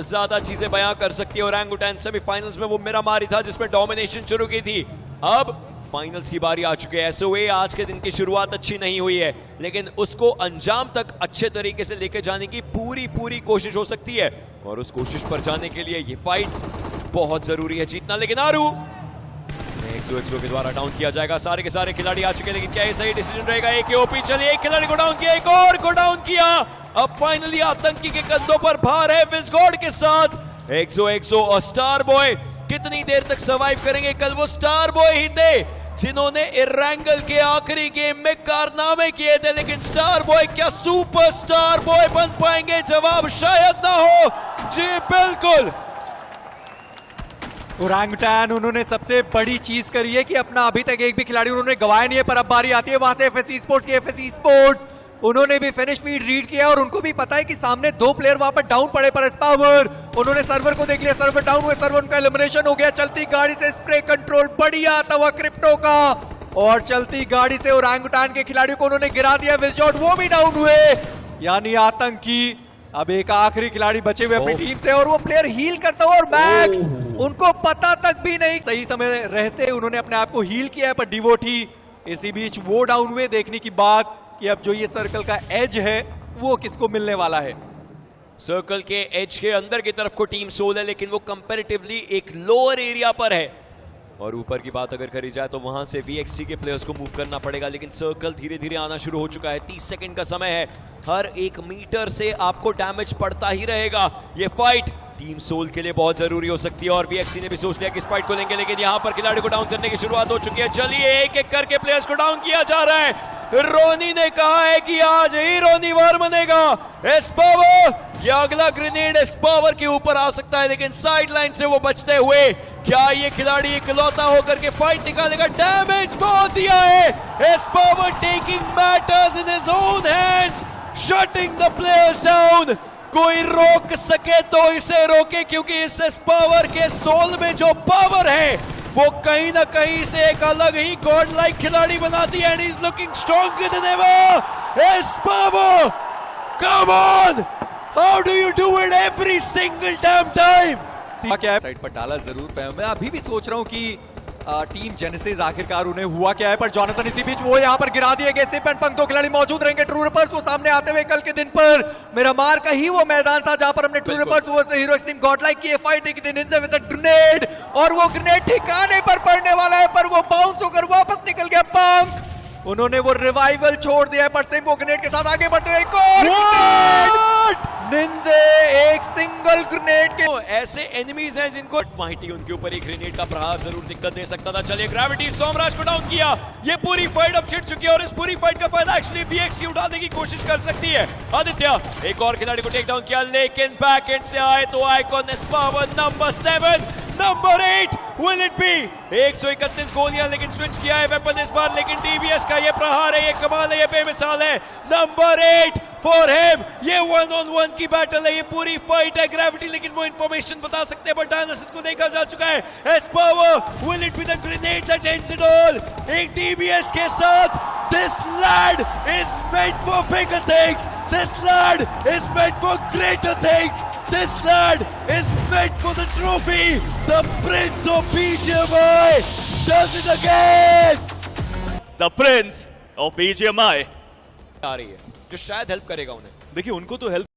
ज्यादा चीजें बयां कर सकती है। ओरंगुटैन सेमीफाइनल्स में वो मिरामारी था जिसमें डोमिनेशन शुरू की थी। अब फाइनल्स की बारी आ चुकी है। एसओए आज के दिन की शुरुआत अच्छी नहीं हुई है, लेकिन उसको अंजाम तक अच्छे तरीके से लेकर जाने की पूरी कोशिश हो सकती है, और उस कोशिश पर जाने के लिए ये फाइट बहुत जरूरी है जीतना। लेकिन आरू एक्सो के द्वारा डाउन किया जाएगा। सारे के सारे खिलाड़ी आ चुके हैं, लेकिन क्या ये सही डिसीजन रहेगा? एक ओपी चलिए, एक खिलाड़ी को डाउन किया, एक और को डाउन किया। अब फाइनली आतंकी के कंधों पर भार है विजगॉड के साथ। एक्सो और स्टार बॉय कितनी देर तक सर्वाइव करेंगे? कल वो स्टार बॉय ही थे जिन्होंने इरैंगल के आखिरी गेम में कारनामे किए थे, लेकिन स्टार बॉय क्या सुपर स्टार बॉय बन पाएंगे? जवाब शायद ना हो। जी बिल्कुल। ओरंगुटैन उन्होंने सबसे बड़ी चीज करी है कि अपना अभी तक एक भी खिलाड़ी उन्होंने गवाया नहीं है, पर अब बारी आती है वहां से एफएससी स्पोर्ट्स की। एफएससी स्पोर्ट्स उन्होंने भी फिनिश फीड रीड किया और उनको भी पता है कि सामने दो प्लेयर वहां पर डाउन पड़े, पर स्पावर उन्होंने सर्वर को देख लिया, सर्वर डाउन हुए, सर्वर उनका एलिमिनेशन हो गया। चलती गाड़ी से स्प्रे कंट्रोल बढ़िया आता हुआ क्रिप्टो का, और चलती गाड़ी से ओरंगुटैन के खिलाड़ियों को उन्होंने गिरा दिया। विजॉट वो भी डाउन हुए, यानी आतंकी अब एक आखिरी खिलाड़ी बचे हुए अपनी टीम से, और वो प्लेयर हील करता हुआ, और मैक्स उनको पता तक भी नहीं, सही समय रहते उन्होंने अपने आप को हील किया है। पर डिवोटी इसी बीच वो डाउन हुए। देखने की बात कि अब जो ये सर्कल का एज है वो किसको मिलने वाला है। सर्कल के एज के अंदर की तरफ को टीम सोल है, लेकिन वो कंपैरेटिवली एक लोअर एरिया पर है, और ऊपर की बात अगर करी जाए तो वहां से वीएक्सी के प्लेयर्स को मूव करना पड़ेगा। लेकिन सर्कल धीरे धीरे आना शुरू हो चुका है। 30 सेकंड का समय है। हर एक मीटर से आपको डैमेज पड़ता ही रहेगा। ये फाइट टीम सोल के लिए बहुत जरूरी हो सकती है, और वीएक्सी ने भी सोच लिया कि इस फाइट को लेंगे, लेकिन यहां पर खिलाड़ी को डाउन करने की शुरुआत हो चुकी है। चलिए एक एक करके प्लेयर्स को डाउन किया जा रहा है। रोनी ने कहा है कि आज ही रोनी वार बनेगा। एस्पावर, ये अगला ग्रेनेड एस्पावर के ऊपर आ सकता है, लेकिन साइड लाइन से वो बचते हुए क्या ये खिलाड़ी इकलौता होकर के फाइट निकालेगा? डैमेज बहुत दिया है। एस्पावर taking matters in his own hands, shutting the players down. कोई रोक सके तो इसे रोके, क्योंकि इस एस्पावर के सोल में जो पावर है वो कहीं ना कहीं से एक अलग ही गॉड लाइक खिलाड़ी बनाती है। And he is looking stronger than ever. एस्पावर, come on, how do you do it every single damn time? क्या है साइड पर डाला जरूर पे। मैं अभी भी सोच रहा हूं कि टीम जेनेसिस आखिरकार उन्हें हुआ क्या है, पर जॉनथन इसी बीच वो यहां पर गिरा दिए गए। सिप एंड पंक दो खिलाड़ी मौजूद रहेंगे। ट्रू रिपर्स वो सामने आते हुए कल के दिन पर मिरामार का ही वो मैदान था जहां पर हमने true reapers versus hero extreme Godlike की फाइट देखी थी। निंजा विद अ ग्रेनेड, और वो ग्रेनेड ठिकाने पर पड़ने वाला है, पर वो बाउंस होकर वापस निकल गया। पंक उन्होंने वो रिवाइवल छोड़ दिया है, पर सिम वो ग्रेनेड के साथ आगे बढ़ते हुए एक और निंजे एक सिंगल ग्रेनेड के। ऐसे एनिमीज हैं जिनको माहिती उनके ऊपर एक ग्रेनेड का प्रहार जरूर दिक्कत दे सकता था। चलिए ग्रेविटी सोमराज को डाउन किया। ये पूरी फाइट अब छिड़ चुकी है, और इस पूरी फाइट का फायदा एक्चुअली वीएक्सी उठाने की कोशिश कर सकती है। आदित्य एक और खिलाड़ी को टेक डाउन किया, लेकिन बैक एंड से आए तो आइकॉन एस्पावर number 7, number 8 will it be? 131 गोलियां, लेकिन स्विच किया है वेपन इस बार, लेकिन डीबीएस का ये प्रहार है, ये कमाल है, ये बेमिसाल है। Number 8 for him. ये 1-on-1 की बैटल है, ये पूरी फाइट है। ग्रेविटी लेकिन वो इंफॉर्मेशन बता सकते हैं, बट डायनासिस को देखा जा चुका है। एस्पावर, will it be the grenade that ends it all? एक डीबीएस के साथ this lad is meant for bigger things, this lad is meant for greater things, this lad is meant for the trophy. The Prince of BGMI does it again. The Prince of BGMI आ रही है जो शायद help करेगा उन्हें। देखिए उनको तो help